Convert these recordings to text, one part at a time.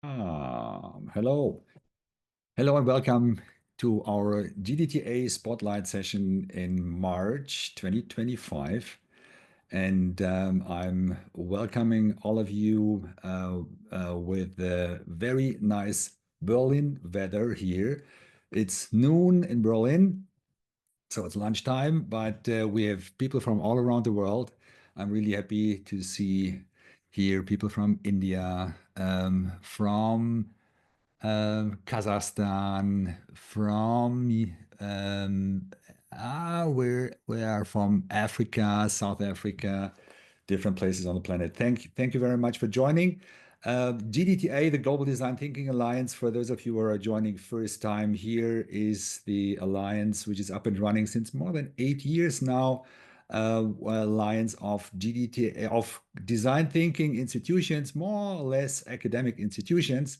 Hello. Hello and welcome to our GDTA Spotlight session in March 2025. And I'm welcoming all of you with the very nice Berlin weather here. It's noon in Berlin, so it's lunchtime, but we have people from all around the world. I'm really happy to see here people from India, from Kazakhstan, from we are from Africa, South Africa, different places on the planet. Thank you very much for joining. GDTA, the Global Design Thinking Alliance, for those of you who are joining first time here, is the alliance which is up and running since more than 8 years now. Alliance of GDTA, of design thinking institutions, more or less academic institutions.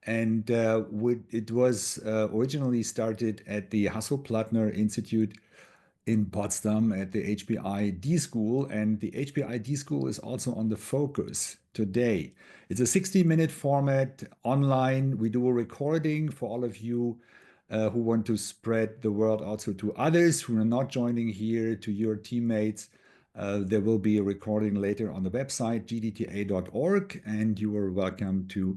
And it was originally started at the Hasso-Plattner Institute in Potsdam at the HPI D-School. And the HPI D-School is also on the focus today. It's a 60-minute format online. We do a recording for all of you who want to spread the word also to others who are not joining here, to your teammates. There will be a recording later on the website, gdta.org, and you are welcome to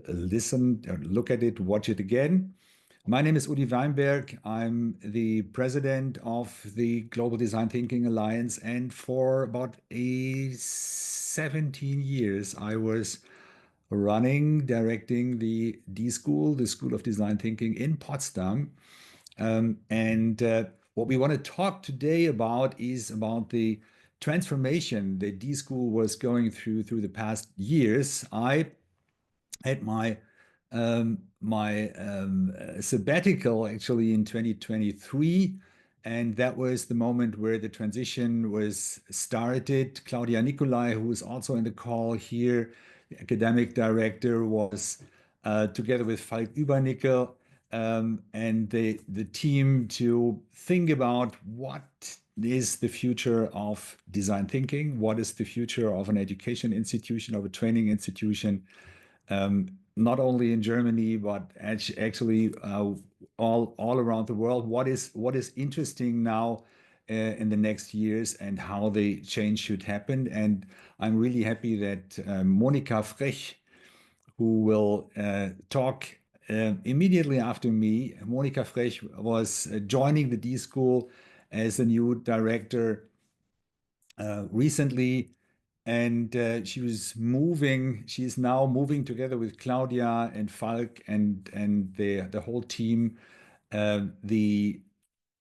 listen, look at it, watch it again. My name is Udi Weinberg. I'm the president of the Global Design Thinking Alliance, and for about 17 years, I was directing the D-School, the School of Design Thinking in Potsdam. What we want to talk today about is about the transformation that D-School was going through the past years. I had my sabbatical actually in 2023, and that was the moment where the transition was started. Claudia Nicolai, who is also in the call here, the academic director, was together with Falk Übernickel and the team to think about what is the future of design thinking, what is the future of an education institution, of a training institution, not only in Germany, but actually all around the world. What is interesting now in the next years and how the change should happen. And I'm really happy that Monika Frech, who will talk immediately after me. Monika Frech was joining the D-School as a new director recently. And she is now moving together with Claudia and Falk and the whole team, the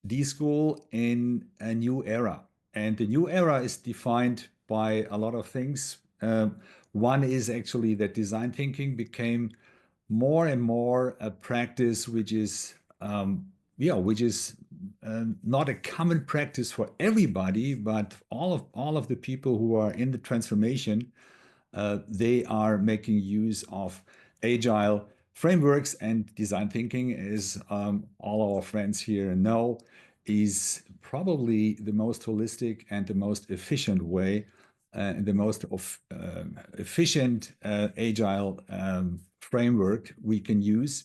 D-School in a new era. And the new era is defined by a lot of things. One is actually that design thinking became more and more a practice which is not a common practice for everybody, but all of the people who are in the transformation, they are making use of agile frameworks, and design thinking, as all our friends here know, is probably the most holistic and the most efficient way, and the most efficient agile framework we can use.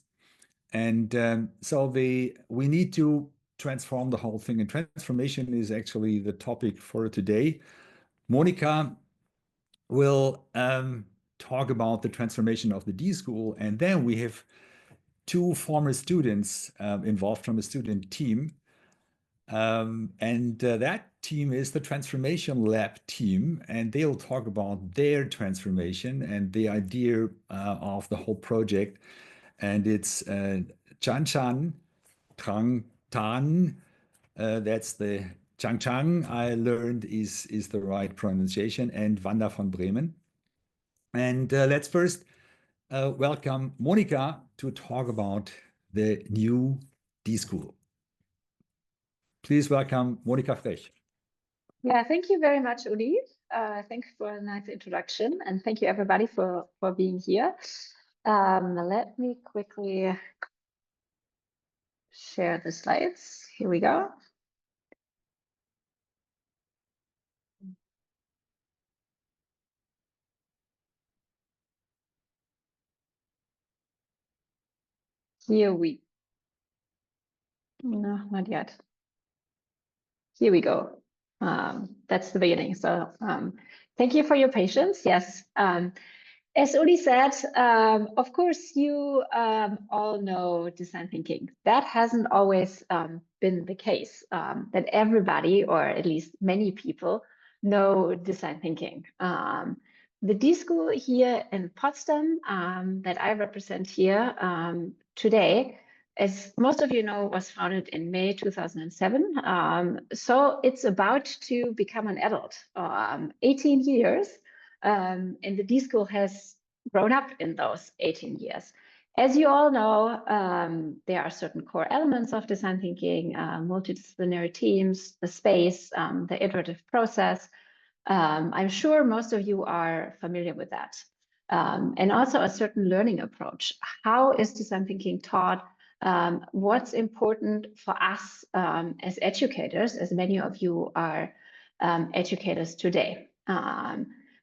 And so we need to transform the whole thing, and transformation is actually the topic for today. Monika will talk about the transformation of the D-School, and then we have two former students involved from a student team. That team is the Transformation Lab team, and they'll talk about their transformation and the idea of the whole project. And it's Trang, Tran, that's the Trang, I learned is the right pronunciation, and Wanda von Bremen. And let's first welcome Monika to talk about the new D-School. Please welcome Monika Frech. Yeah, thank you very much, Uli. Thanks for a nice introduction, and thank you everybody for being here. Let me quickly share the slides. Here we go. Here we, no, not yet. Here we go. That's the beginning. So thank you for your patience. Yes. As Uli said, of course, you all know design thinking. That hasn't always been the case, that everybody, or at least many people, know design thinking. The D-School here in Potsdam that I represent here today, as most of you know, was founded in May 2007. So it's about to become an adult, 18 years. And the D-School has grown up in those 18 years. As you all know, there are certain core elements of design thinking, multidisciplinary teams, the space, the iterative process. I'm sure most of you are familiar with that. And also a certain learning approach. How is design thinking taught? What's important for us as educators, as many of you are educators today.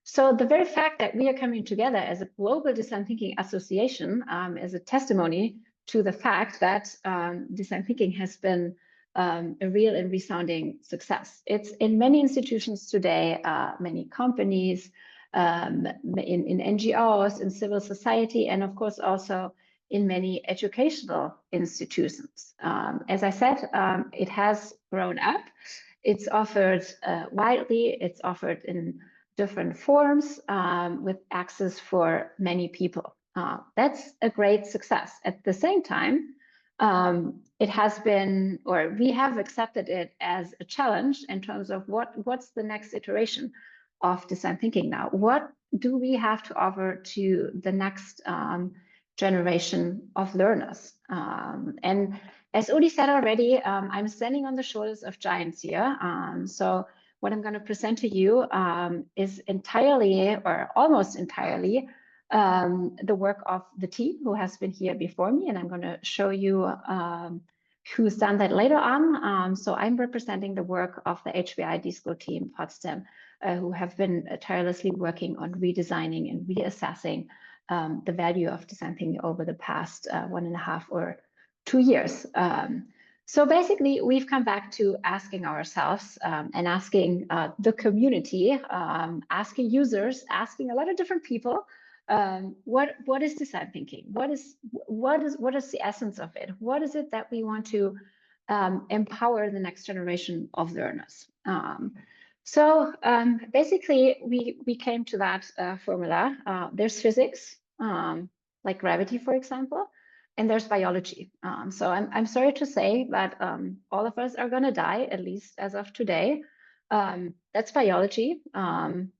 So the very fact that we are coming together as a global design thinking association is a testimony to the fact that design thinking has been a real and resounding success. It's in many institutions today, many companies, in NGOs, in civil society, and of course also in many educational institutions. As I said, it has grown up. It's offered widely. It's offered in different forms with access for many people. That's a great success. At the same time, it has been, or we have accepted it as a challenge in terms of what's the next iteration of design thinking now? What do we have to offer to the next generation of learners? And as Uli said already, I'm standing on the shoulders of giants here. So what I'm going to present to you is entirely, or almost entirely, the work of the team who has been here before me, and I'm going to show you who's done that later on. So I'm representing the work of the HPI D-School team Potsdam, who have been tirelessly working on redesigning and reassessing the value of design thinking over the past 1.5 or 2 years. So basically, we've come back to asking ourselves and asking the community, asking users, asking a lot of different people, what is design thinking? What is the essence of it? What is it that we want to empower the next generation of learners? So basically, we came to that formula. There's physics, like gravity, for example, and there's biology. So I'm sorry to say, but all of us are going to die, at least as of today. That's biology and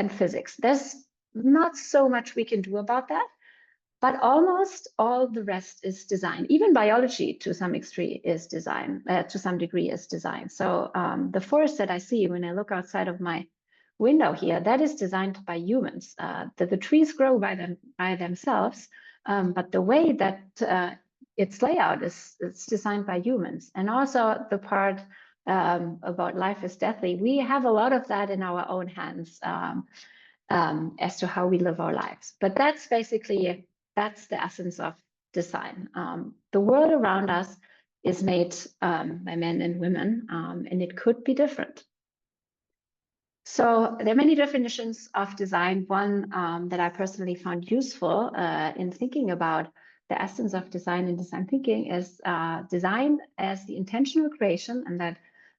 physics. There's not so much we can do about that, but almost all the rest is design. Even biology, to some degree, is design. So the forest that I see when I look outside of my window here, that is designed by humans. The trees grow by themselves, but the way that its layout is designed by humans. And also the part about life is deathly, we have a lot of that in our own hands as to how we live our lives. But that's basically, that's the essence of design. The world around us is made by men and women, and it could be different. So there are many definitions of design. One that I personally found useful in thinking about the essence of design and design thinking is design as the intentional creation, and that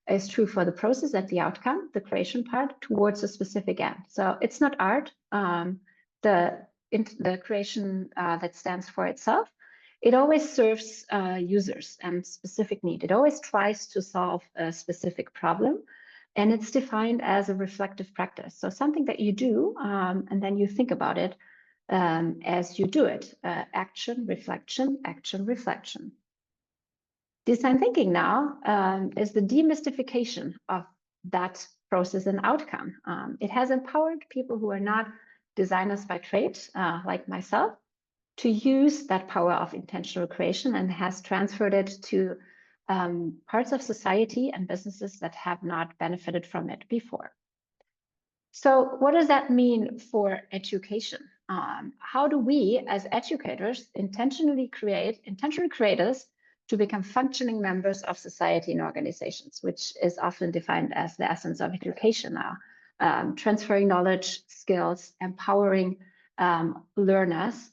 is true for the process and the outcome, the creation part, towards a specific end. So it's not art, the creation that stands for itself. It always serves users and specific need. It always tries to solve a specific problem. And it's defined as a reflective practice. So something that you do, and then you think about it as you do it. Action, reflection, action, reflection. Design thinking now is the demystification of that process and outcome. It has empowered people who are not designers by trade, like myself, to use that power of intentional creation, and has transferred it to parts of society and businesses that have not benefited from it before. So what does that mean for education? How do we, as educators, intentionally create us to become functioning members of society and organizations, which is often defined as the essence of education now. Transferring knowledge, skills, empowering learners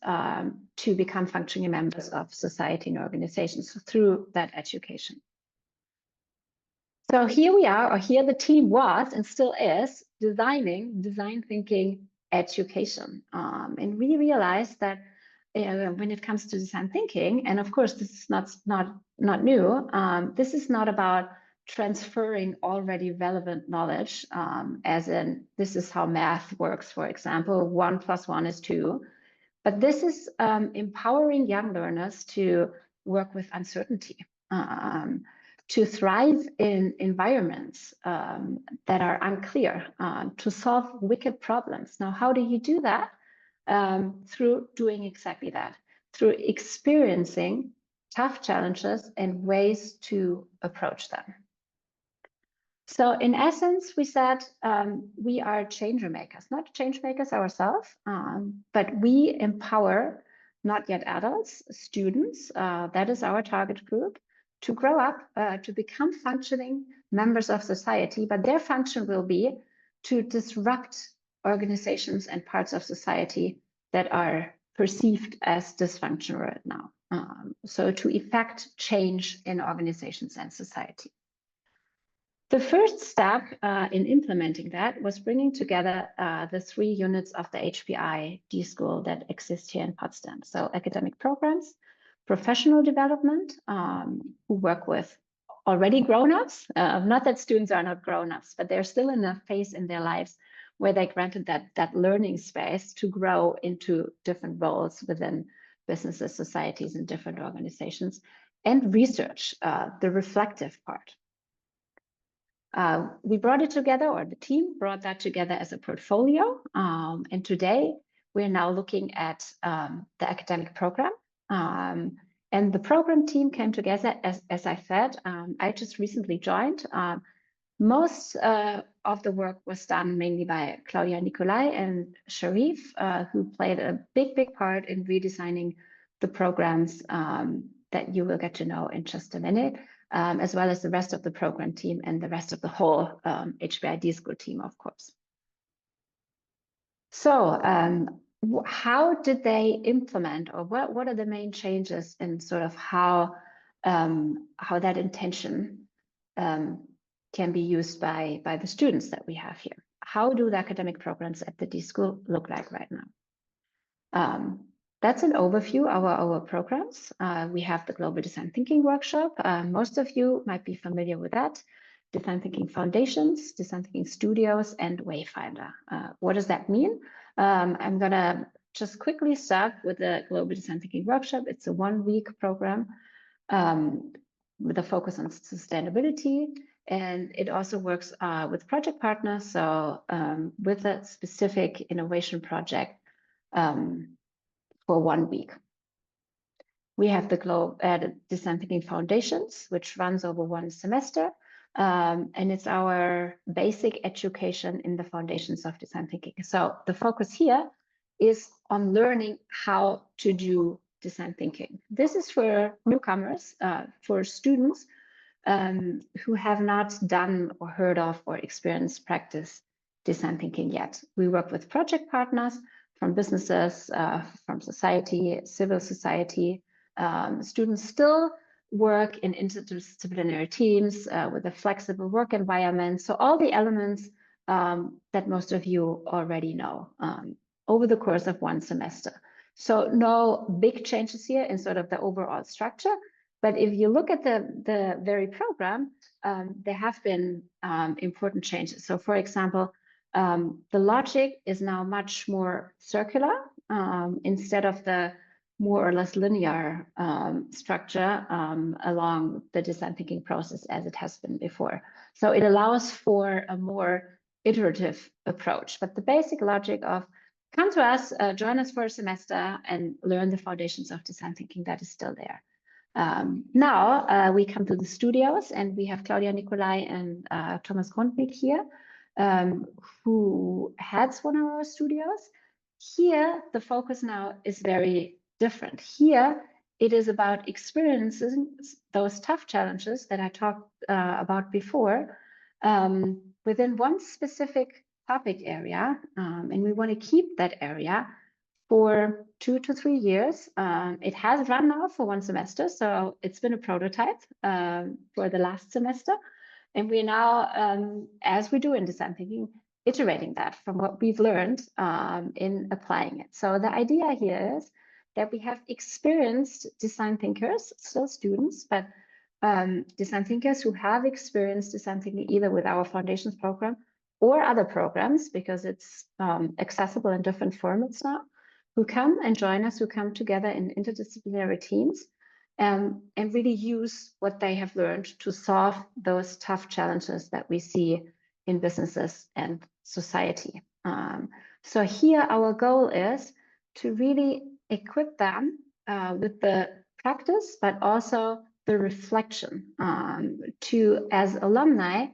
to become functioning members of society and organizations through that education. So here we are, or here the team was and still is, design thinking education. And we realized that when it comes to design thinking, and of course this is not new, this is not about transferring already relevant knowledge, as in this is how math works, for example, 1 + 1 is 2. But this is empowering young learners to work with uncertainty, to thrive in environments that are unclear, to solve wicked problems. Now, how do you do that? Through doing exactly that, through experiencing tough challenges and ways to approach them. So in essence, we said we are change makers, not change makers ourselves, but we empower not yet adults, students, that is our target group, to grow up, to become functioning members of society, but their function will be to disrupt organizations and parts of society that are perceived as dysfunctional right now. So to effect change in organizations and society. The first step in implementing that was bringing together the 3 units of the HPI D-School that exist here in Potsdam. So academic programs, professional development, who work with already grown-ups. Not that students are not grown-ups, but they're still in a phase in their lives where they granted that learning space to grow into different roles within businesses, societies, and different organizations. And research, the reflective part. We brought it together, or the team brought that together as a portfolio. And today we're now looking at the academic program. And the program team came together, as I said, I just recently joined. Most of the work was done mainly by Claudia Nicolai and Sharif, who played a big part in redesigning the programs that you will get to know in just a minute, as well as the rest of the program team and the rest of the whole HPI D-School team, of course. So how did they implement, or what are the main changes in sort of how that intention can be used by the students that we have here? How do the academic programs at the D-School look like right now? That's an overview of our programs. We have the Global Design Thinking Workshop. Most of you might be familiar with that. Design Thinking Foundations, Design Thinking Studios, and Wayfinder. What does that mean? I'm gonna just quickly start with the Global Design Thinking Workshop. It's a 1-week program with a focus on sustainability. And it also works with project partners. So with a specific innovation project, for 1 week. We have the Design Thinking Foundations, which runs over 1 semester. And it's our basic education in the foundations of design thinking. So the focus here is on learning how to do design thinking. This is for newcomers, for students who have not done or heard of or experienced practice design thinking yet. We work with project partners from businesses, from society, civil society. Students still work in interdisciplinary teams with a flexible work environment. So all the elements that most of you already know over the course of 1 semester. So no big changes here in sort of the overall structure. But if you look at the very program, there have been important changes. So for example, the logic is now much more circular instead of the more or less linear structure along the design thinking process as it has been before. So it allows for a more iterative approach. But the basic logic of come to us, join us for a semester and learn the foundations of design thinking, that is still there. Now we come to the studios, and we have Claudia Nicolai and Thomas Grundtvig here, who heads one of our studios. Here, the focus now is very different. Here, it is about experiencing those tough challenges that I talked about before within one specific topic area, and we want to keep that area for 2 to 3 years. It has run now for 1 semester, so it's been a prototype for the last semester. And we're now, as we do in design thinking, iterating that from what we've learned in applying it. So the idea here is that we have experienced design thinkers, still students, but design thinkers who have experienced design thinking either with our foundations program or other programs, because it's accessible in different formats now, who come and join us, who come together in interdisciplinary teams and really use what they have learned to solve those tough challenges that we see in businesses and society. So here our goal is to really equip them with the practice, but also the reflection to, as alumni,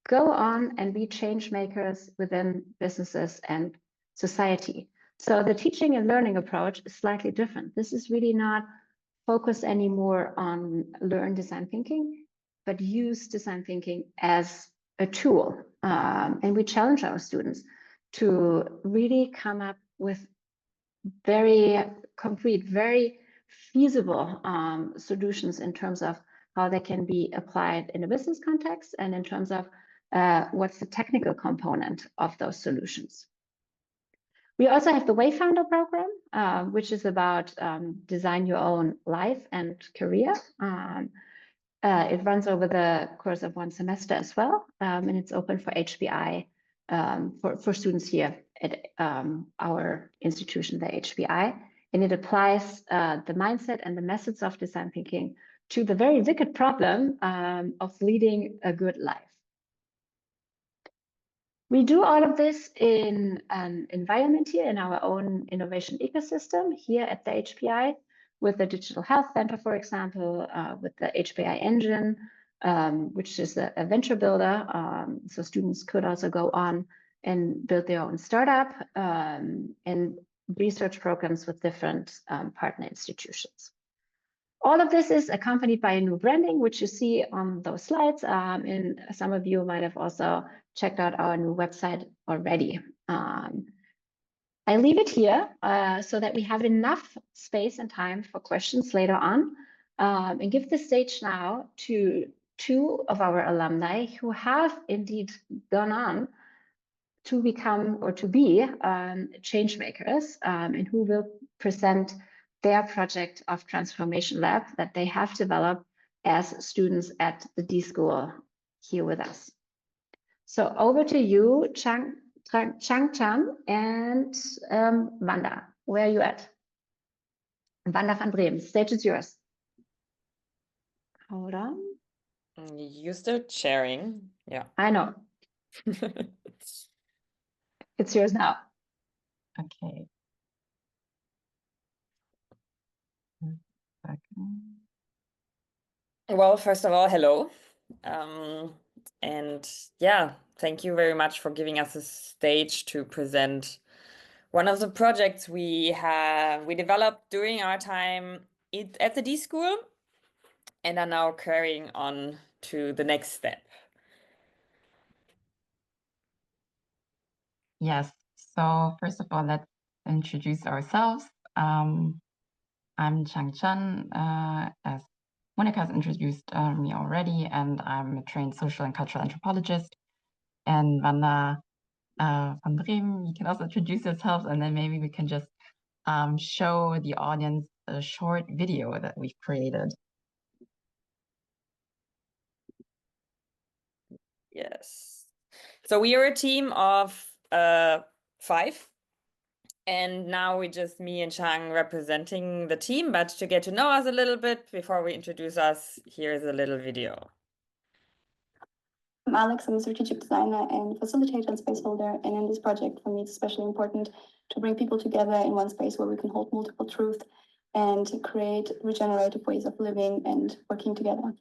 go on and be change makers within businesses and society. So the teaching and learning approach is slightly different. This is really not focused anymore on learn design thinking, but use design thinking as a tool. And we challenge our students to really come up with very concrete, very feasible solutions in terms of how they can be applied in a business context and in terms of what's the technical component of those solutions. We also have the Wayfounder program, which is about design your own life and career. It runs over the course of 1 semester as well, and it's open for HPI for students here at our institution, the HPI. And it applies the mindset and the methods of design thinking to the very wicked problem of leading a good life. We do all of this in an environment here in our own innovation ecosystem here at the HPI with the Digital Health Center, for example, with the HPI engine, which is a venture builder. So students could also go on and build their own startup and research programs with different partner institutions. All of this is accompanied by a new branding, which you see on those slides. And some of you might have also checked out our new website already. I leave it here so that we have enough space and time for questions later on, and give the stage now to 2 of our alumni who have indeed gone on to become or to be change makers and who will present their project of transformation lab that they have developed as students at the D-School here with us. So over to you, Trang and Wanda. Where are you at? Wanda van Bremen, stage is yours. Hold on. You start sharing. Yeah. I know. It's yours now. Okay. Well, first of all, hello. And yeah, thank you very much for giving us a stage to present one of the projects we developed during our time at the D-School and are now carrying on to the next step. Yes. So first of all, let's introduce ourselves. I'm Trang, as Monika has introduced me already, and I'm a trained social and cultural anthropologist. And Wanda van Bremen, you can also introduce yourselves, and then maybe we can just show the audience a short video that we've created. Yes. So we are a team of 5. And now we just, me and Trang, representing the team. But to get to know us a little bit before we introduce us, here's a little video. I'm Alex, I'm a strategic designer and facilitator and space holder. And in this project, for me, it's especially important to bring people together in one space where we can hold multiple truths and create regenerative ways of living and working together.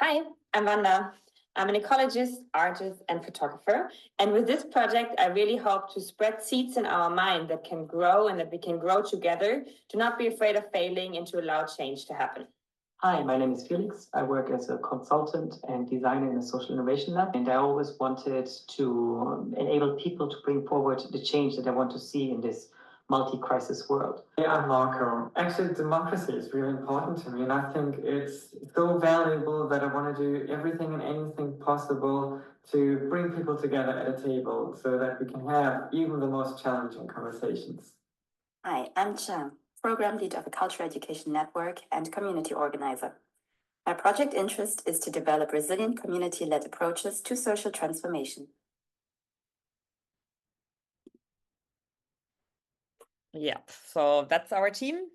Hi, I'm Wanda. I'm an ecologist, artist, and photographer. And with this project, I really hope to spread seeds in our mind that can grow and that we can grow together, to not be afraid of failing and to allow change to happen. Hi, my name is Felix. I work as a consultant and designer in a social innovation lab, and I always wanted to enable people to bring forward the change that I want to see in this multi-crisis world. Yeah, I'm Marco. Actually, democracy is really important to me, and I think it's so valuable that I want to do everything and anything possible to bring people together at a table so that we can have even the most challenging conversations. Hi, I'm Trang, program lead of a cultural education network and community organizer. My project interest is to develop resilient community-led approaches to social transformation. Yep, so that's our team.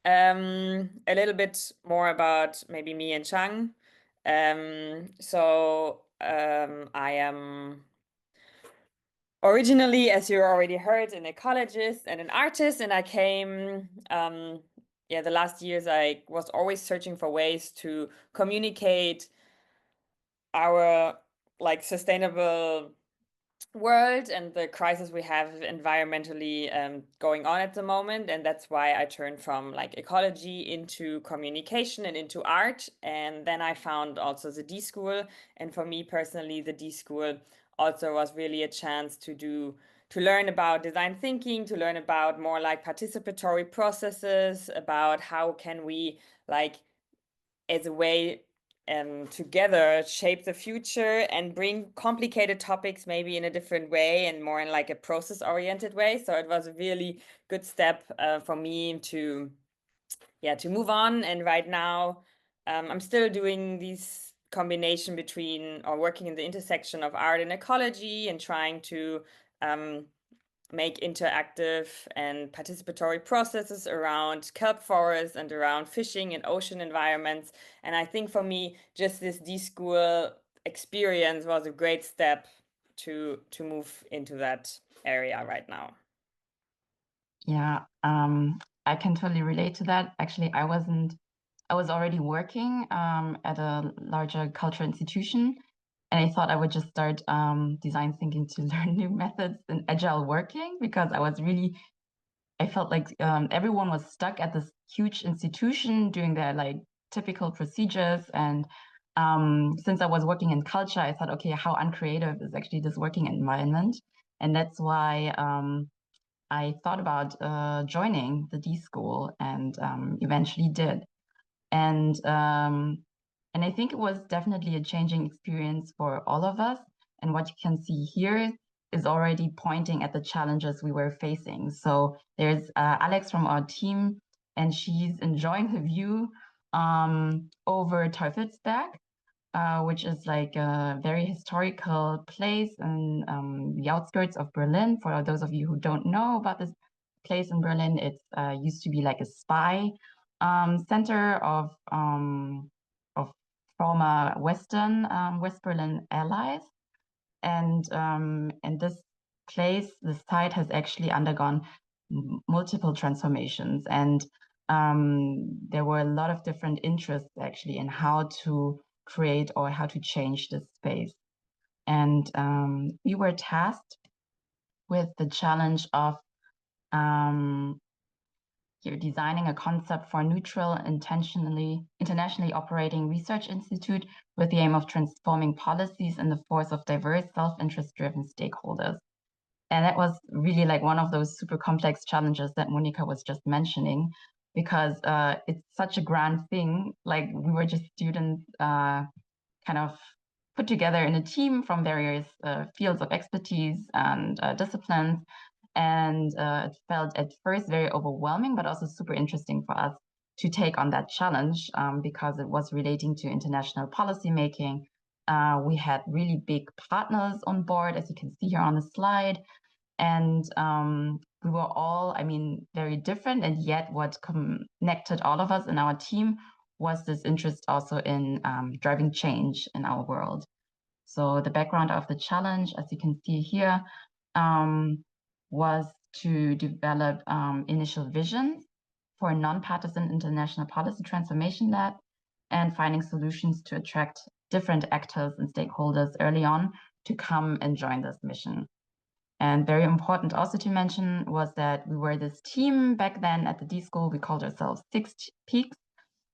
A little bit more about maybe me and Trang. I am originally, as you already heard, an ecologist and an artist, and I came, the last years I was always searching for ways to communicate our sustainable world and the crisis we have environmentally going on at the moment. And that's why I turned from ecology into communication and into art. And then I found also the D-School. And for me personally, the D-School also was really a chance to learn about design thinking, to learn about more participatory processes, about how can we as a way together shape the future and bring complicated topics maybe in a different way and more in a process-oriented way. So it was a really good step for me to move on. And right now I'm still doing this combination between, or working in the intersection of art and ecology, and trying to make interactive and participatory processes around kelp forests and around fishing and ocean environments. And I think for me, just this D-School experience was a great step to move into that area right now. Yeah, I can totally relate to that. Actually, I was already working at a larger cultural institution, and I thought I would just start design thinking to learn new methods in agile working, because I felt like everyone was stuck at this huge institution doing their typical procedures. And since I was working in culture, I thought, okay, how uncreative is actually this working environment? And that's why I thought about joining the D-School, and eventually did. And I think it was definitely a changing experience for all of us. And what you can see here is already pointing at the challenges we were facing. So there's Alex from our team, and she's enjoying the view over Teufelsberg, which is a very historical place in the outskirts of Berlin. For those of you who don't know about this place in Berlin, it used to be a spy center of former West Berlin allies, and this place, this site, has actually undergone multiple transformations, and there were a lot of different interests actually in how to create or how to change this space. And we were tasked with the challenge of designing a concept for a neutral, internationally operating research institute with the aim of transforming policies in the force of diverse, self-interest driven stakeholders. And that was really one of those super complex challenges that Monika was just mentioning, because it's such a grand thing. We were just students kind of put together in a team from various fields of expertise and disciplines. And it felt at first very overwhelming, but also super interesting for us to take on that challenge, because it was relating to international policymaking. We had really big partners on board, as you can see here on the slide. And we were all, very different. And yet what connected all of us in our team was this interest also in driving change in our world. So the background of the challenge, as you can see here, was to develop initial visions for a nonpartisan international policy transformation lab, and finding solutions to attract different actors and stakeholders early on to come and join this mission. And very important also to mention was that we were this team back then at the D-School. We called ourselves Six Peaks,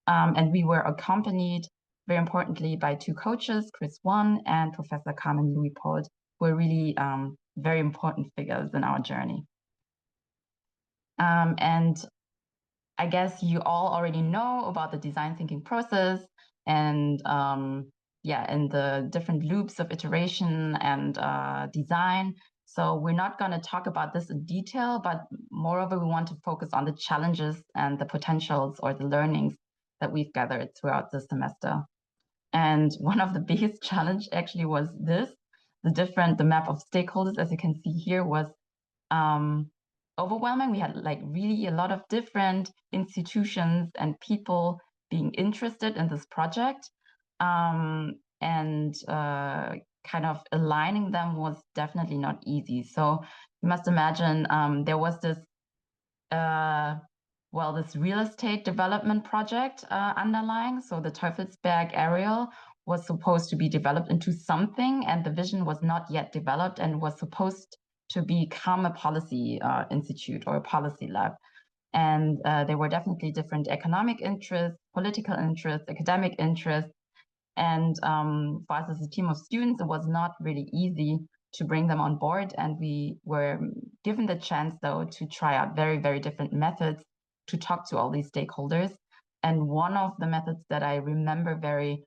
and we were accompanied, very importantly, by 2 coaches, Chris Wan and Professor Carmen Louis-Paul, who were really very important figures in our journey. And I guess you all already know about the design thinking process and and the different loops of iteration and design. So we're not going to talk about this in detail, but moreover, we want to focus on the challenges and the potentials or the learnings that we've gathered throughout the semester. And one of the biggest challenge actually was the map of stakeholders, as you can see here, was overwhelming. We had like really a lot of different institutions and people being interested in this project, and kind of aligning them was definitely not easy. So you must imagine there was this this real estate development project underlying. So the Teufelsberg area was supposed to be developed into something, and the vision was not yet developed and was supposed to become a policy institute or a policy lab. And there were definitely different economic interests, political interests, academic interests. And for us as a team of students, it was not really easy to bring them on board. And we were given the chance, though, to try out very, very different methods to talk to all these stakeholders. And one of the methods that I remember very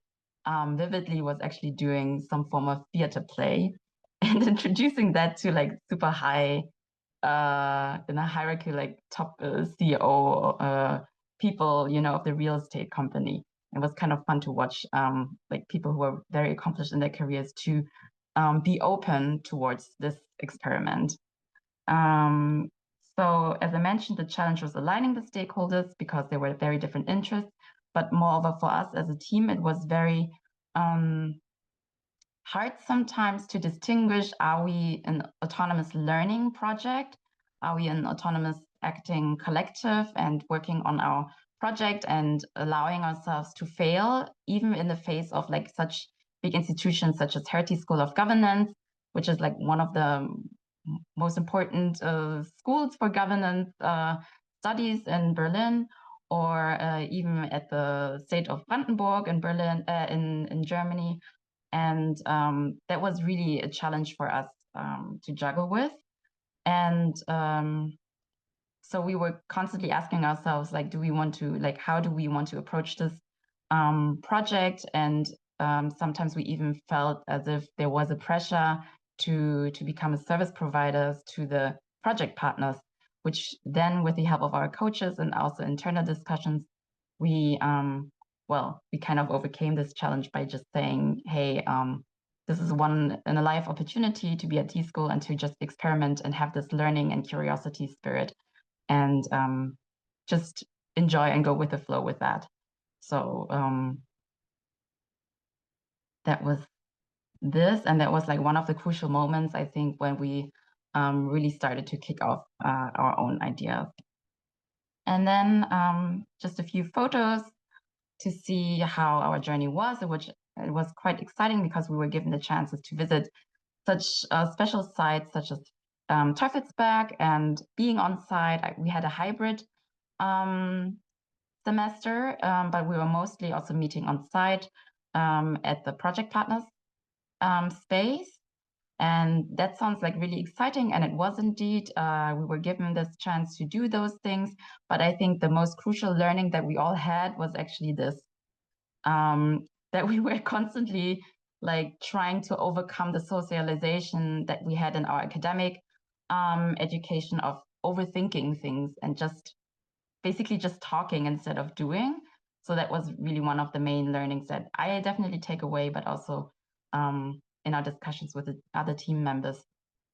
vividly was actually doing some form of theater play and introducing that to like super high in a hierarchy, like top CEO people, of the real estate company. It was kind of fun to watch like people who were very accomplished in their careers to be open towards this experiment. So as I mentioned, the challenge was aligning the stakeholders because there were very different interests, but moreover for us as a team, it was very hard sometimes to distinguish, are we an autonomous learning project? Are we an autonomous acting collective and working on our project and allowing ourselves to fail, even in the face of like such big institutions such as Hertie School of Governance, which is like one of the most important schools for governance studies in Berlin, or even at the state of Brandenburg in Berlin, in Germany. And that was really a challenge for us to juggle with. And so we were constantly asking ourselves, like, how do we want to approach this project? And sometimes we even felt as if there was a pressure to become a service provider to the project partners, which then with the help of our coaches and also internal discussions, we kind of overcame this challenge by just saying, hey, this is one in a life opportunity to be at D-School and to just experiment and have this learning and curiosity spirit and just enjoy and go with the flow with that. So that was this, and that was like one of the crucial moments, I think, when we really started to kick off our own ideas. And then just a few photos to see how our journey was, which it was quite exciting because we were given the chances to visit such special sites such as Teufelsberg, and being on site, we had a hybrid semester, but we were mostly also meeting on site at the project partners space. And that sounds like really exciting, and it was indeed. We were given this chance to do those things, but I think the most crucial learning that we all had was actually this, that we were constantly like trying to overcome the socialization that we had in our academic education of overthinking things and just basically just talking instead of doing. So that was really one of the main learnings that I definitely take away, but also in our discussions with the other team members,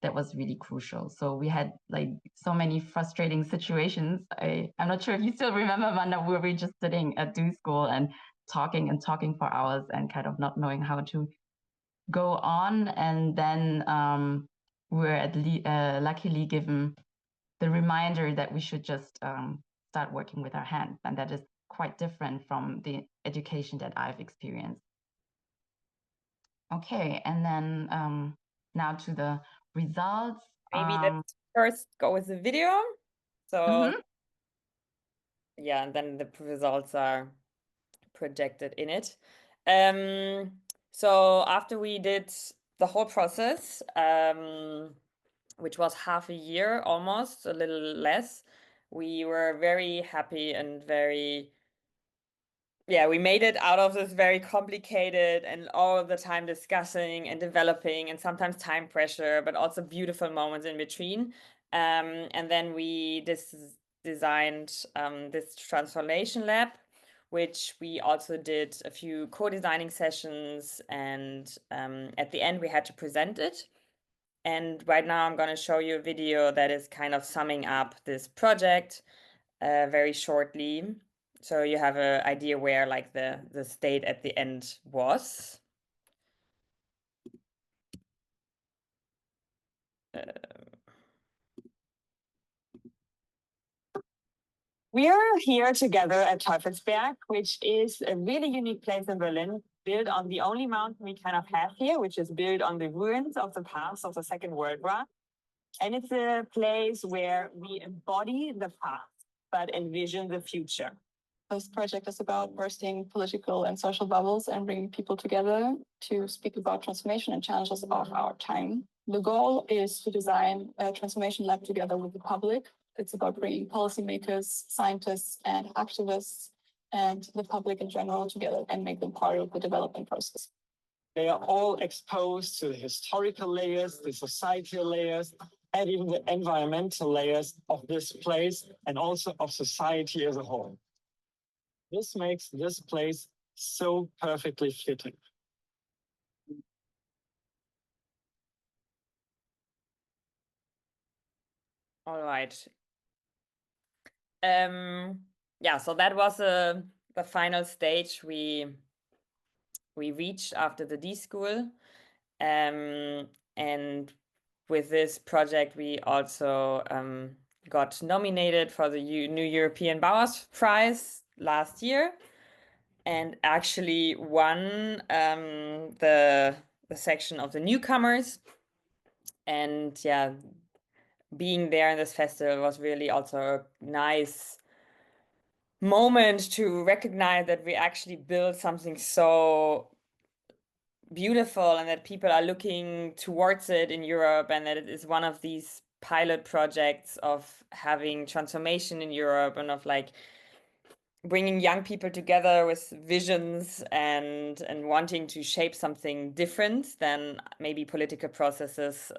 that was really crucial. So we had like so many frustrating situations. I'm not sure if you still remember, Wanda, we were just sitting at D-School and talking for hours and kind of not knowing how to go on. And then we were luckily given the reminder that we should just start working with our hands. And that is quite different from the education that I've experienced. Okay, and then now to the results. Maybe let's first go with the video. So yeah, and then the results are projected in it. So after we did the whole process, which was half a year almost, a little less, we were very happy and very, yeah, we made it out of this very complicated and all the time discussing and developing and sometimes time pressure, but also beautiful moments in between. And then we designed this transformation lab, which we also did a few co-designing sessions, and at the end we had to present it. And right now I'm going to show you a video that is kind of summing up this project very shortly, so you have an idea where like the state at the end was. We are here together at Teufelsberg, which is a really unique place in Berlin, built on the only mountain we kind of have here, which is built on the ruins of the past of the Second World War. And it's a place where we embody the past, but envision the future. This project is about bursting political and social bubbles and bringing people together to speak about transformation and challenges of our time. The goal is to design a transformation lab together with the public. It's about bringing policymakers, scientists, and activists and the public in general together and make them part of the development process. They are all exposed to the historical layers, the societal layers, and even the environmental layers of this place and also of society as a whole. This makes this place so perfectly fitting. All right. Yeah, so that was the final stage we reached after the D-School. And with this project, we also got nominated for the New European Bauhaus Prize last year, and actually won the section of the newcomers. And yeah, being there in this festival was really also a nice moment to recognize that we actually built something so beautiful and that people are looking towards it in Europe, and that it is one of these pilot projects of having transformation in Europe and of like bringing young people together with visions and wanting to shape something different than maybe political processes.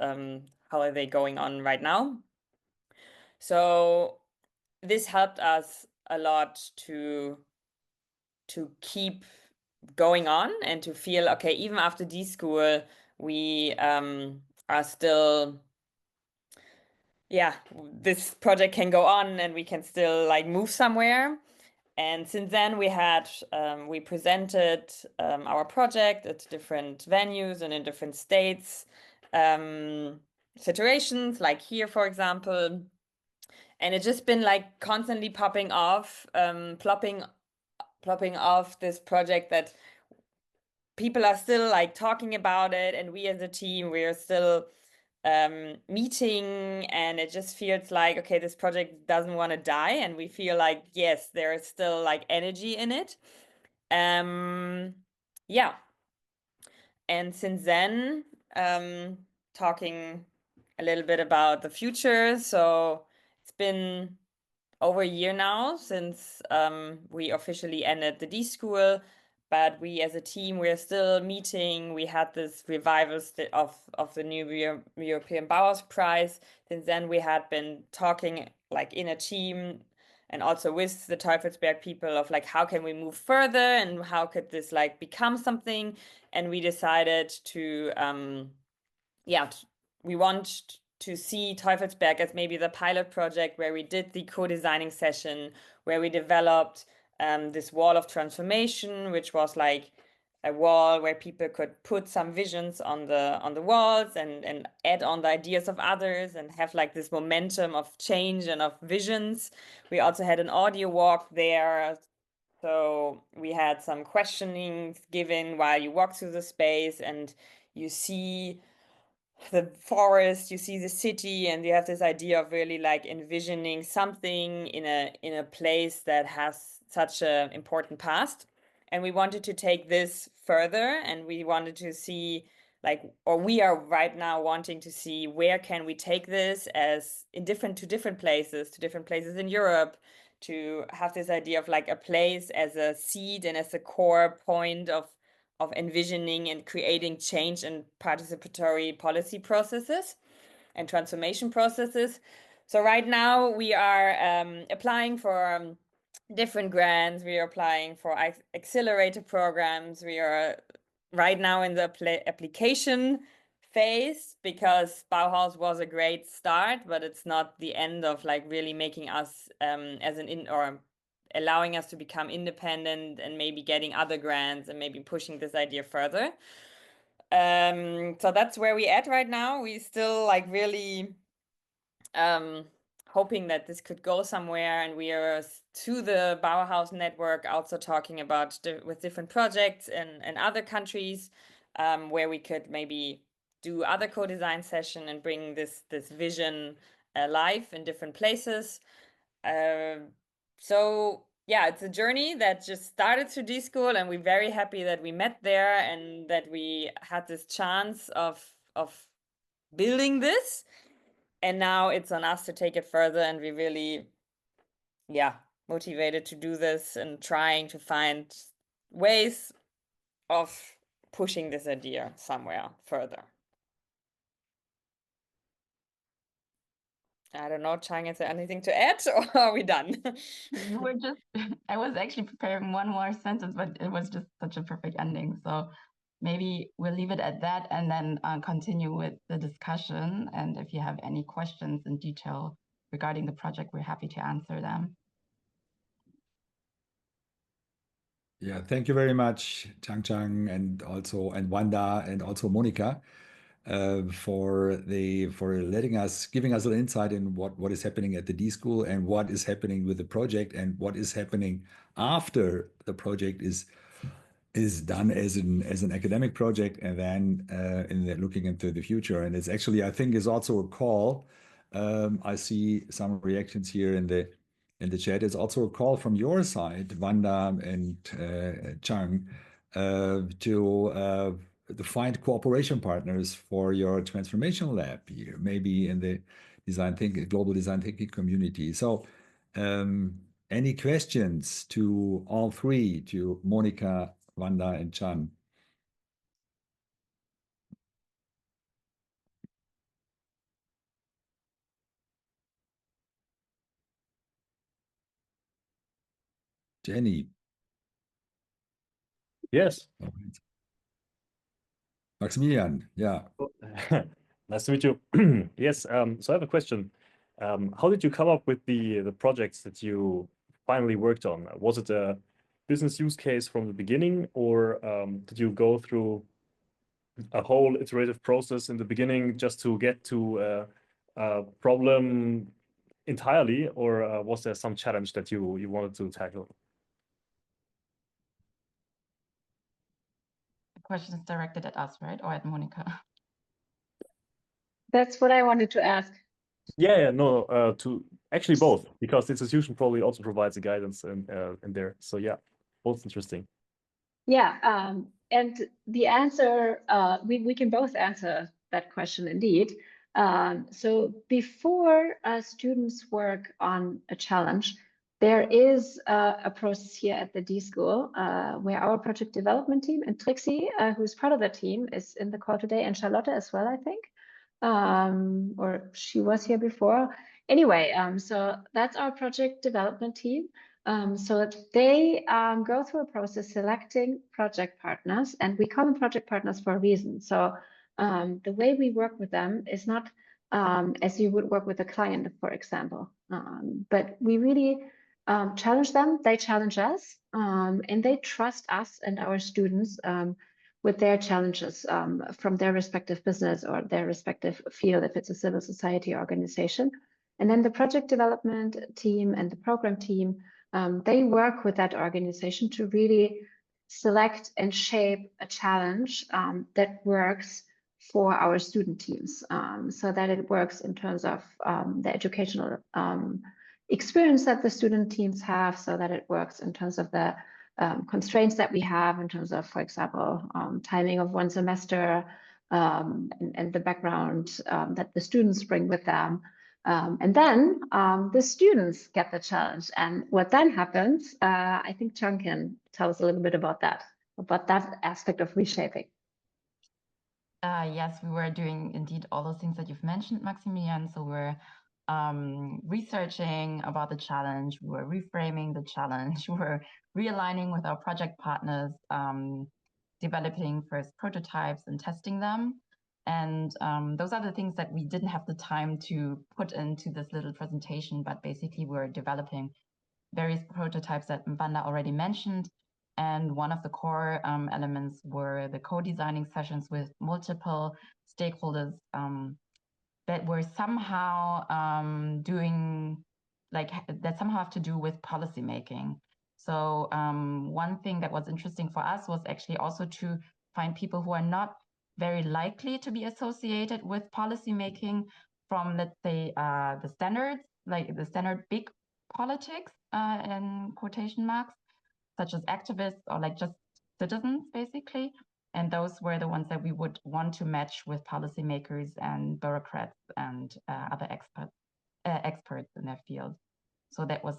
How are they going on right now? So this helped us a lot to keep going on and to feel, okay, even after D-School, we are still, yeah, this project can go on and we can still like move somewhere. And since then we presented our project at different venues and in different states, situations like here, for example. And it's just been like constantly plopping off this project, that people are still like talking about it, and we as a team, we are still meeting, and it just feels like, okay, this project doesn't want to die, and we feel like, yes, there is still like energy in it. Yeah. And since then, talking a little bit about the future. So it's been over a year now since we officially ended the D-School, but we as a team, we're still meeting. We had this revival of the new European Bauhaus Prize. Since then, we had been talking like in a team and also with the Teufelsberg people of like, how can we move further and how could this like become something? And we decided to, we want to see Teufelsberg as maybe the pilot project where we did the co-designing session, where we developed this wall of transformation, which was like a wall where people could put some visions on the walls and add on the ideas of others and have like this momentum of change and of visions. We also had an audio walk there So we had some questionings given while you walk through the space and you see the forest, you see the city, and you have this idea of really like envisioning something in a place that has such an important past. And we wanted to take this further, and we wanted to see like, or we are right now wanting to see where can we take this as to different places in Europe, to have this idea of like a place as a seed and as a core point of envisioning and creating change and participatory policy processes and transformation processes. So right now we are applying for different grants. We are applying for accelerator programs. We are right now in the application phase, because Bauhaus was a great start, but it's not the end of like really making us as an or allowing us to become independent and maybe getting other grants and maybe pushing this idea further. So that's where we at right now. We still like really hoping that this could go somewhere, and we are to the Bauhaus network also talking about with different projects in other countries, where we could maybe do other co-design session and bring this vision alive in different places. So yeah, it's a journey that just started through D-School, and we're very happy that we met there and that we had this chance of building this. And now it's on us to take it further, and we really, yeah, motivated to do this and trying to find ways of pushing this idea somewhere further. I don't know, Trang, is there anything to add, or are we done? I was actually preparing one more sentence, but it was just such a perfect ending. So maybe we'll leave it at that and then continue with the discussion. And if you have any questions in detail regarding the project, we're happy to answer them. Yeah, thank you very much, Trang, and Wanda, and also Monika, for giving us an insight in what is happening at the D-School and what is happening with the project and what is happening after the project is done as an academic project, and then looking into the future. And it's actually, I think, is also a call. I see some reactions here in the chat. It's also a call from your side, Wanda and Trang, to find cooperation partners for your transformation lab here, maybe in the global design thinking community. So any questions to all three, to Monika, Wanda, and Tran? Jenny? Yes. Maximilian, yeah. Nice to meet you. Yes, so I have a question. How did you come up with the projects that you finally worked on? Was it a business use case from the beginning, or did you go through a whole iterative process in the beginning just to get to a problem entirely, or was there some challenge that you wanted to tackle? The question is directed at us, right? Or at Monika? That's what I wanted to ask. Yeah, no, to actually both, because the institution probably also provides a guidance in there. So yeah, both interesting. Yeah, and the answer, we can both answer that question indeed. So before students work on a challenge, there is a process here at the D-School where our project development team and Trixie, who's part of the team, is in the call today, and Charlotte as well, I think, or she was here before. Anyway, so that's our project development team. So they go through a process selecting project partners, and we call them project partners for a reason. So the way we work with them is not as you would work with a client, for example, but we really challenge them, they challenge us, and they trust us and our students with their challenges from their respective business or their respective field, if it's a civil society organization. And then the project development team and the program team they work with that organization to really select and shape a challenge that works for our student teams, so that it works in terms of the educational experience that the student teams have, so that it works in terms of the constraints that we have in terms of, for example, timing of one semester, and the background that the students bring with them. And then the students get the challenge. And what then happens, I think Trang can tell us a little bit about that aspect of reshaping. Yes, we were doing indeed all those things that you've mentioned, Maximilian. So we're researching about the challenge, we're reframing the challenge, we're realigning with our project partners, developing first prototypes and testing them. And those are the things that we didn't have the time to put into this little presentation, but basically we're developing various prototypes that Wanda already mentioned. And one of the core elements were the co-designing sessions with multiple stakeholders that were somehow that somehow have to do with policymaking. So one thing that was interesting for us was actually also to find people who are not very likely to be associated with policymaking from, let's say, the standards, like the standard big politics in quotation marks, such as activists or like just citizens, basically. And those were the ones that we would want to match with policymakers and bureaucrats and other experts in their field. So that was,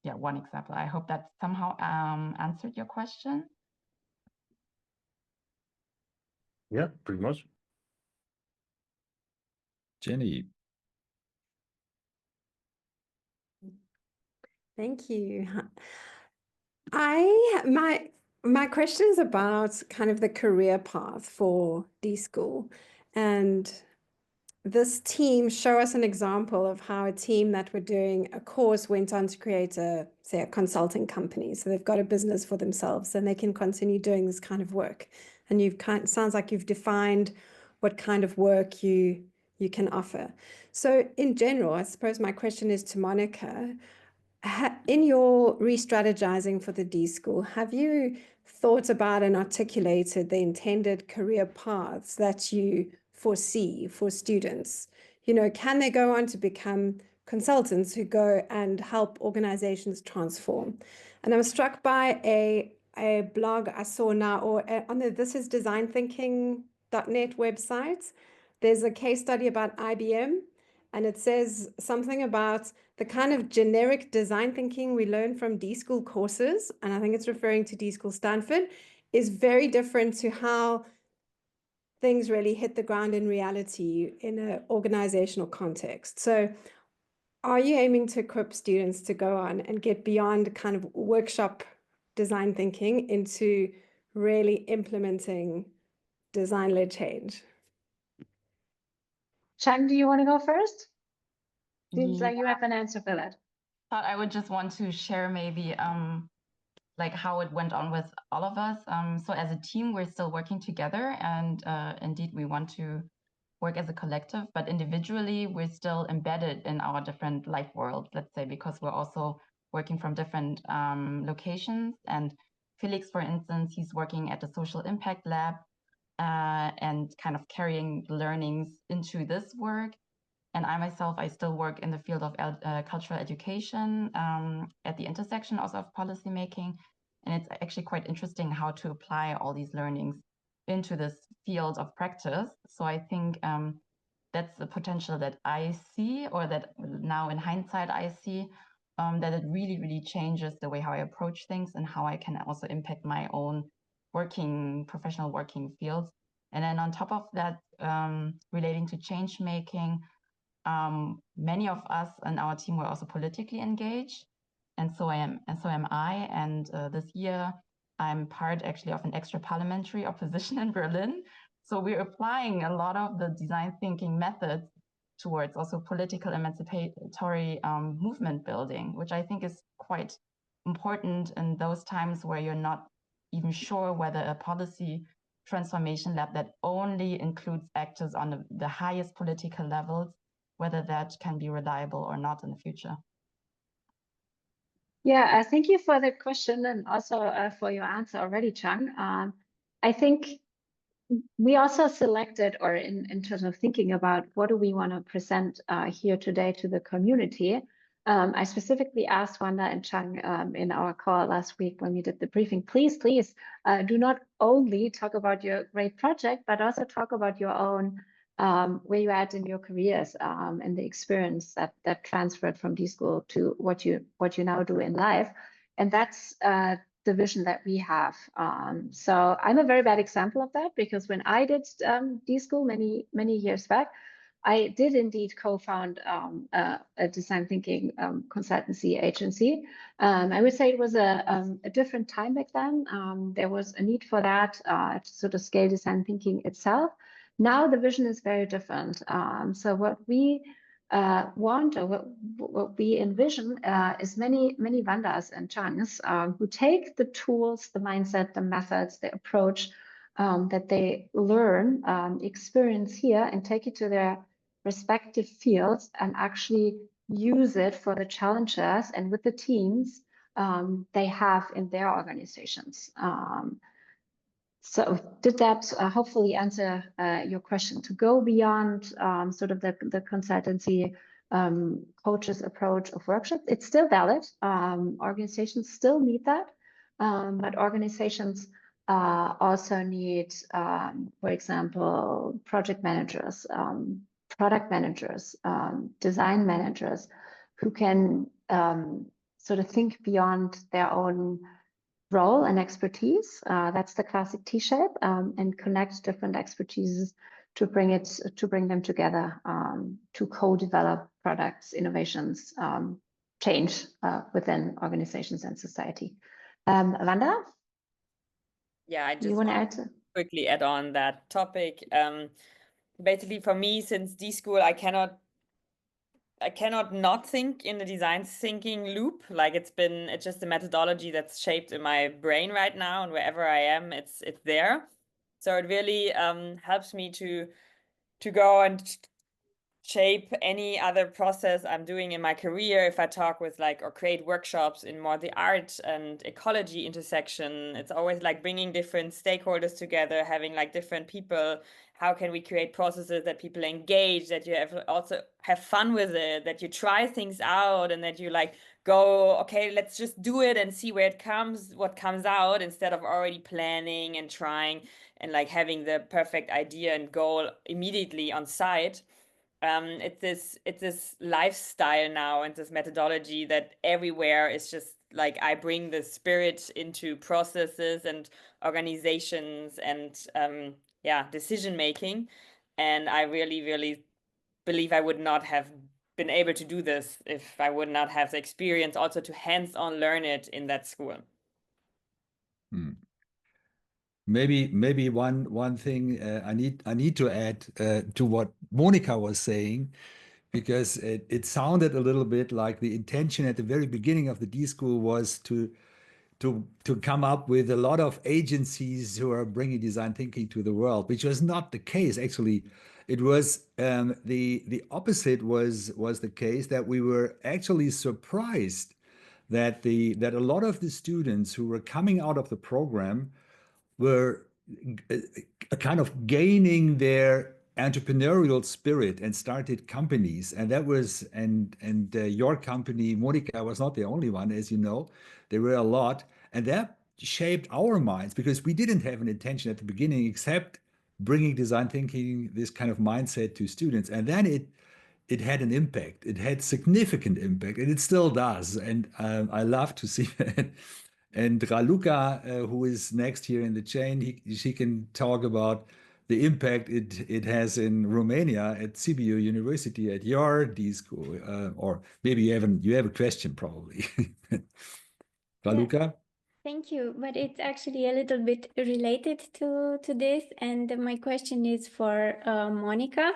one example. I hope that somehow answered your question. Yeah, pretty much. Jenny. Thank you. My question is about kind of the career path for D-School, and this team show us an example of how a team that were doing a course went on to create a consulting company. So they've got a business for themselves and they can continue doing this kind of work. And sounds like you've defined what kind of work you can offer. So in general, I suppose my question is to Monika. In your re-strategizing for the D-School, have you thought about and articulated the intended career paths that you foresee for students? You know, can they go on to become consultants who go and help organizations transform? And I'm struck by a blog I saw now, or on the This Is Design Thinking.net website. There's a case study about IBM, and it says something about the kind of generic design thinking we learn from D-School courses, and I think it's referring to D-School Stanford, is very different to how things really hit the ground in reality in an organizational context. So are you aiming to equip students to go on and get beyond kind of workshop design thinking into really implementing design-led change? Trang, do you want to go first? Seems Yeah. like you have an answer for that. Thought I would just want to share maybe like how it went on with all of us. So as a team, we're still working together, and indeed we want to work as a collective, but individually we're still embedded in our different life worlds, let's say, because we're also working from different locations. And Felix, for instance, he's working at the Social Impact Lab and kind of carrying learnings into this work. And I myself, I still work in the field of cultural education at the intersection also of policymaking. And it's actually quite interesting how to apply all these learnings into this field of practice. So I think that's the potential that I see, or that now in hindsight I see, that it really, really changes the way how I approach things and how I can also impact my own professional working fields. And then on top of that, relating to change making, many of us in our team were also politically engaged, and so am I. And this year, I'm part actually of an extra parliamentary opposition in Berlin. So we're applying a lot of the design thinking methods towards also political emancipatory movement building, which I think is quite important in those times where you're not even sure whether a policy transformation lab that only includes actors on the highest political levels, whether that can be reliable or not in the future. Yeah, thank you for the question and also for your answer already, Trang. I think we also selected, or in terms of thinking about what do we want to present here today to the community, I specifically asked Wanda and Trang in our call last week when we did the briefing, please do not only talk about your great project, but also talk about your own, where you're at in your careers and the experience that transferred from D-School to what you now do in life. And that's the vision that we have. So I'm a very bad example of that, because when I did D-School many years back, I did indeed co-found a design thinking consultancy agency. I would say it was a different time back then. There was a need for that to sort of scale design thinking itself. Now the vision is very different. So what we want, or what we envision is many Wandas and Trangs who take the tools, the mindset, the methods, the approach that they learn, experience here, and take it to their respective fields and actually use it for the challenges and with the teams they have in their organizations. So did that hopefully answer your question? To go beyond sort of the consultancy coaches approach of workshops, it's still valid. Organizations still need that, but organizations also need, for example, project managers, product managers, design managers, who can sort of think beyond their own role and expertise. That's the classic T-shape, and connect different expertises to bring them together to co-develop products, innovations, change within organizations and society. Wanda? Yeah, I just You want to want add? to quickly add on that topic. Basically, for me, since D-School, I cannot not think in the design thinking loop. Like it's just a methodology that's shaped in my brain right now, and wherever I am, it's there. So it really helps me to go and shape any other process I'm doing in my career. If I talk with or create workshops in more the art and ecology intersection, it's always like bringing different stakeholders together, having different people. How can we create processes that people engage, that you also have fun with it, that you try things out, and that you go, okay, let's just do it and see what comes out, instead of already planning and trying and having the perfect idea and goal immediately on site. It's this lifestyle now, and this methodology that everywhere is just I bring the spirit into processes and organizations and decision making. And I really believe I would not have been able to do this if I would not have the experience also to hands-on learn it in that school. Maybe one thing I need to add to what Monika was saying, because it sounded a little bit like the intention at the very beginning of the D-School was to come up with a lot of agencies who are bringing design thinking to the world, which was not the case. Actually, it was the opposite was the case, that we were actually surprised that a lot of the students who were coming out of the program were kind of gaining their entrepreneurial spirit and started companies. And that was, and your company, Monika, was not the only one, as you know. There were a lot. And that shaped our minds, because we didn't have an intention at the beginning except bringing design thinking, this kind of mindset, to students. And then it had an impact. It had significant impact, and it still does. And I love to see that. And Raluca, who is next here in the chain, she can talk about the impact it has in Romania at Sibiu University, at your D-School. Or maybe you have a question, probably. Raluca? Yeah, thank you. But it's actually a little bit related to this. And my question is for Monika.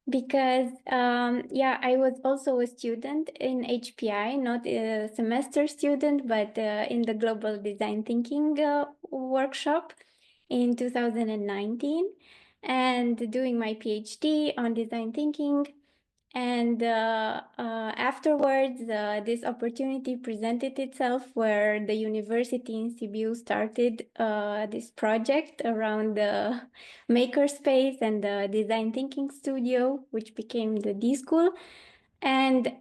Because I was also a student in HPI, not a semester student, but in the Global Design Thinking workshop in 2019, and doing my PhD on design thinking. And afterwards, this opportunity presented itself where the university in Sibiu started this project around the makerspace and the design thinking studio, which became the D-School. And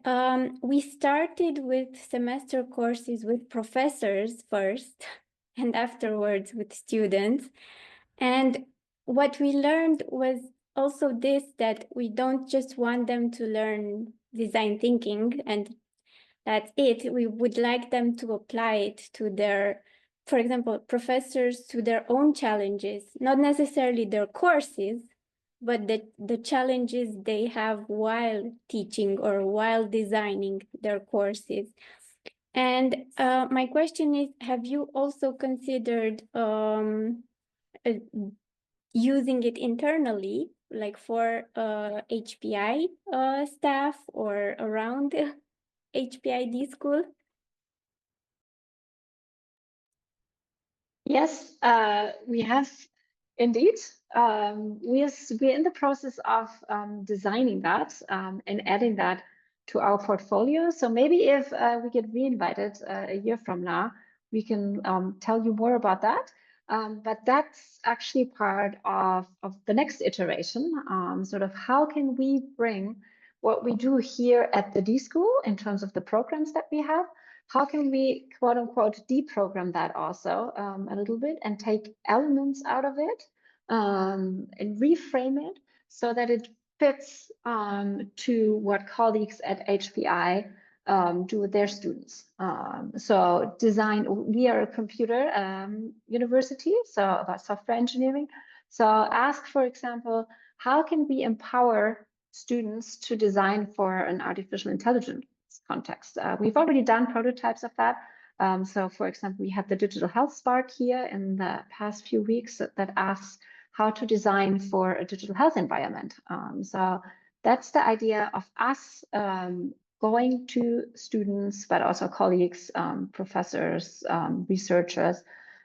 we started with semester courses with professors first, and afterwards with students. And what we learned was also this, that we don't just want them to learn design thinking and that's it. We would like them to apply it to their, for example, professors to their own challenges, not necessarily their courses, but the challenges they have while teaching or while designing their courses. And my question is, have you also considered using it internally, like for HPI staff or around HPI D-School? Yes, we have indeed. We're in the process of designing that and adding that to our portfolio. So maybe if we get re-invited a year from now, we can tell you more about that. But that's actually part of the next iteration, sort of how can we bring what we do here at the D-School in terms of the programs that we have. How can we, quote unquote, deprogram that also a little bit and take elements out of it and reframe it so that it fits to what colleagues at HPI do with their students. So design, we are a computer university, so about software engineering. So ask, for example, how can we empower students to design for an artificial intelligence context? We've already done prototypes of that. So for example, we have the Digital Health Spark here in the past few weeks that asks how to design for a digital health environment. So that's the idea of us going to students, but also colleagues, professors, researchers,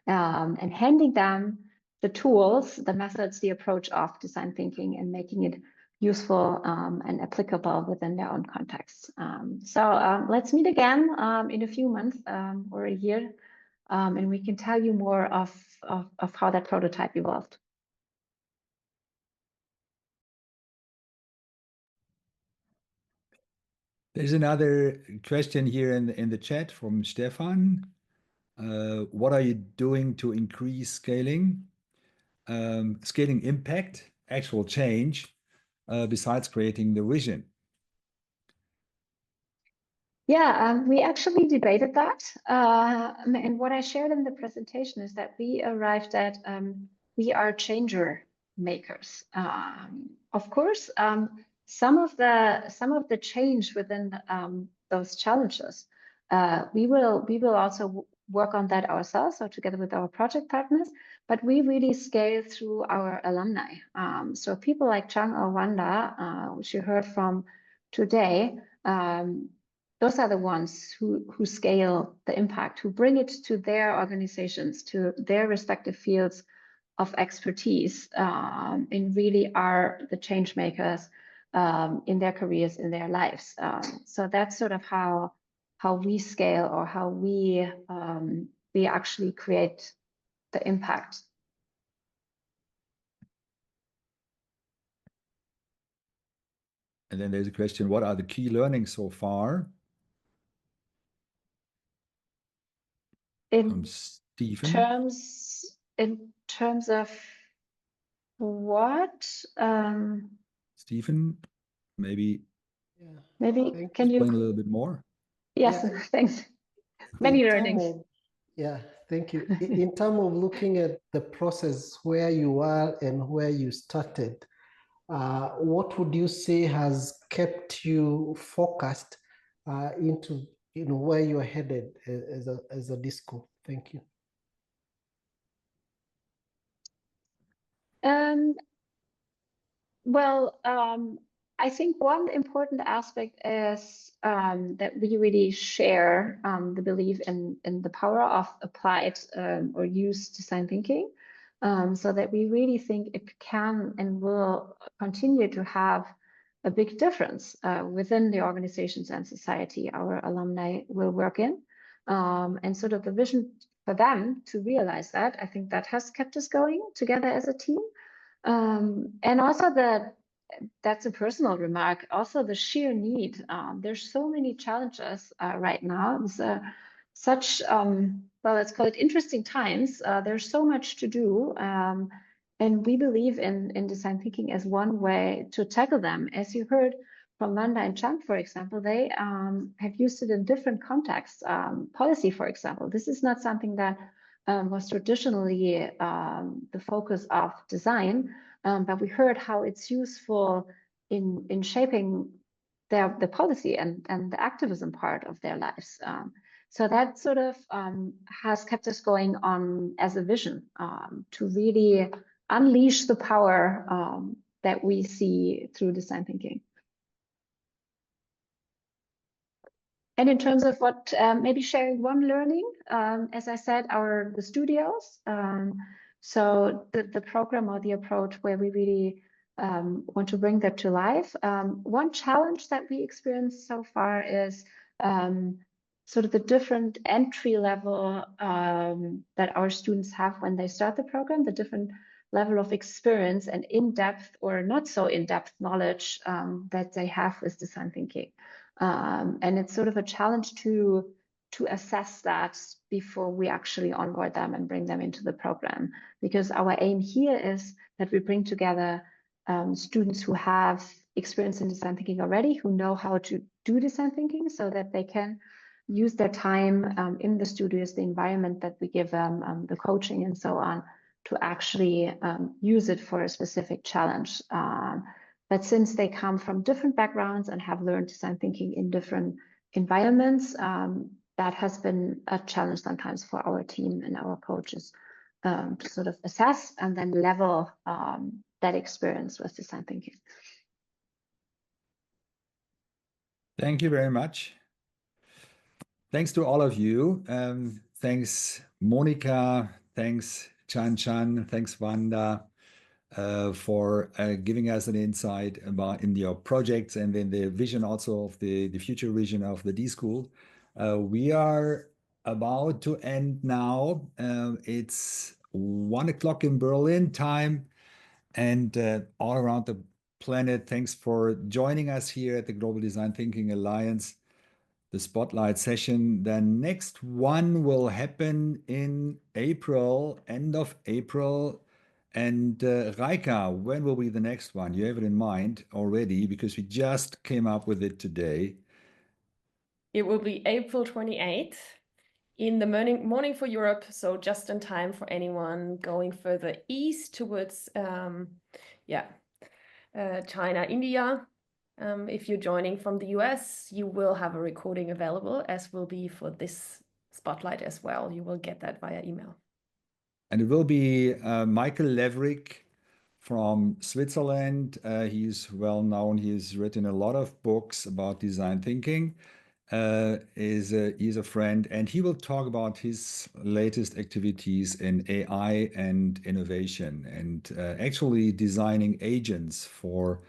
and handing them the tools, the methods, the approach of design thinking and making it useful and applicable within their own context. So let's meet again in a few months or a year, and we can tell you more of how that prototype evolved. There's another question here in the chat from Stefan. What are you doing to increase scaling impact, actual change, besides creating the vision? Yeah, we actually debated that. And what I shared in the presentation is that we arrived at we are changer makers. Of course, some of the change within those challenges, we will also work on that ourselves, so together with our project partners. But we really scale through our alumni. So people like Trang or Wanda, which you heard from today. Those are the ones who scale the impact, who bring it to their organizations, to their respective fields of expertise, and really are the change makers in their careers, in their lives. So that's sort of how we scale, or how we actually create the impact. And then there's a question, what are the key learnings so far? From Stephen. In terms of what? Stephen, maybe can you explain a little bit more? Yes, Yeah. thanks. Many learnings. Yeah, thank you. In terms of looking at the process where you are and where you started, what would you say has kept you focused into where you are headed as a D-School? Thank you. Well, I think one important aspect is that we really share the belief in the power of applied or used design thinking, so that we really think it can and will continue to have a big difference within the organizations and society our alumni will work in. And sort of the vision for them to realize that, I think that has kept us going together as a team. And also that's a personal remark, also the sheer need. There's so many challenges right now. It's such, well, let's call it interesting times. There's so much to do. And we believe in design thinking as one way to tackle them. As you heard from Wanda and Trang, for example, they have used it in different contexts. Policy, for example, this is not something that was traditionally the focus of design, but we heard how it's useful in shaping the policy and the activism part of their lives. So that sort of has kept us going on as a vision to really unleash the power that we see through design thinking. And in terms of what, maybe sharing one learning, as I said, the studios. So the program or the approach where we really want to bring that to life. One challenge that we experienced so far is sort of the different entry level that our students have when they start the program, the different level of experience and in-depth or not so in-depth knowledge that they have with design thinking. And it's sort of a challenge to assess that before we actually onboard them and bring them into the program. Because our aim here is that we bring together students who have experience in design thinking already, who know how to do design thinking so that they can use their time in the studios, the environment that we give them, the coaching and so on, to actually use it for a specific challenge. But since they come from different backgrounds and have learned design thinking in different environments, that has been a challenge sometimes for our team and our coaches to sort of assess and then level that experience with design thinking. Thank you very much. Thanks to all of you. Thanks, Monika. Thanks, Tran. Thanks, Wanda, for giving us an insight about in your projects and then the vision also of the future vision of the D-School. We are about to end now. It's 1 o'clock in Berlin time and all around the planet. Thanks for joining us here at the Global Design Thinking Alliance, the Spotlight session. The next one will happen in April, end of April. And Raika, when will be the next one? You have it in mind already because we just came up with it today. It will be April 28th in the morning for Europe. So just in time for anyone going further east towards China, India. If you're joining from the US, you will have a recording available, as will be for this Spotlight as well. You will get that via email. And it will be Michael Leverick from Switzerland. He's well known. He's written a lot of books about design thinking. He's a friend, and he will talk about his latest activities in AI and innovation and actually designing agents for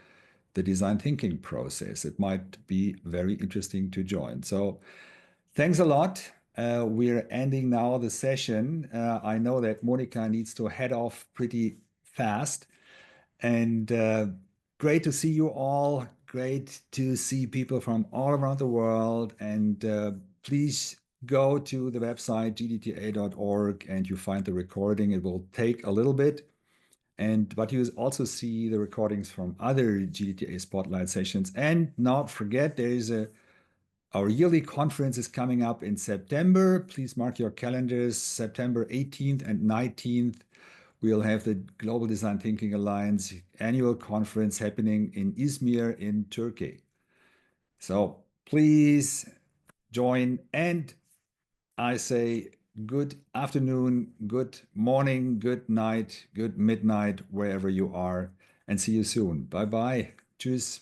the design thinking process. It might be very interesting to join. So thanks a lot. We're ending now the session. I know that Monika needs to head off pretty fast. And great to see you all. Great to see people from all around the world. And please go to the website gdta.org and you find the recording. It will take a little bit. But you also see the recordings from other GDTA Spotlight sessions. And not forget, our yearly conference is coming up in September. Please mark your calendars, September 18th and 19th. We'll have the Global Design Thinking Alliance annual conference happening in Izmir in Turkey. So please join, and I say good afternoon, good morning, good night, good midnight, wherever you are, and see you soon. Bye-bye. Tschüss.